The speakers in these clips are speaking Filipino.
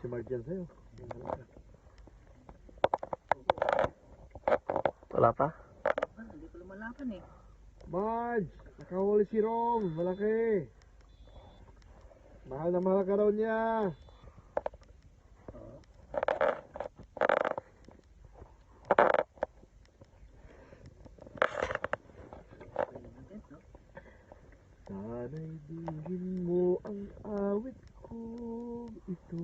si Mark dyan sa'yo. Wala pa? Hindi ko lumalapan eh. Marge, nakahuli si Rom, malaki. Mahal na mahal ka raw niya. Sana'y dihin mo ang awit ko ito,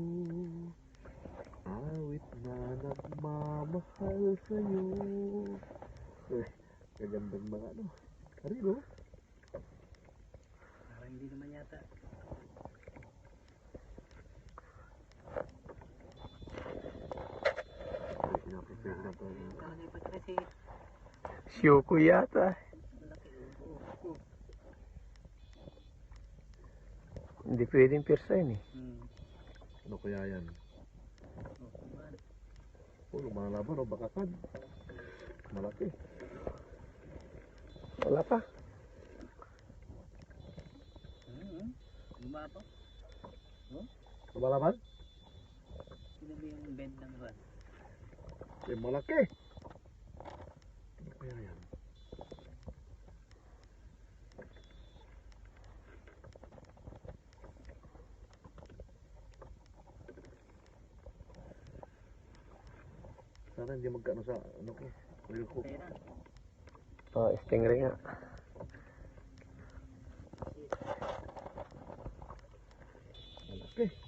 awit na nagmamahal sa'yo. Kagandang mga ano, karino. Parang hindi naman yata. Talagay pa ito kasi Siyoko yata. malaki. Hindi pwedeng pirsain eh. Ano kaya yan? Kuman. Lumalaban o bakasan. Malaki. Wala pa. Lumapo. Lumalaban? Sinabi yung bed ng rod. Malaki. Ano kaya yan? Sana hindi magkano sa ano ko. Reel ko. Pera. Oh, stingray nga. Malaki.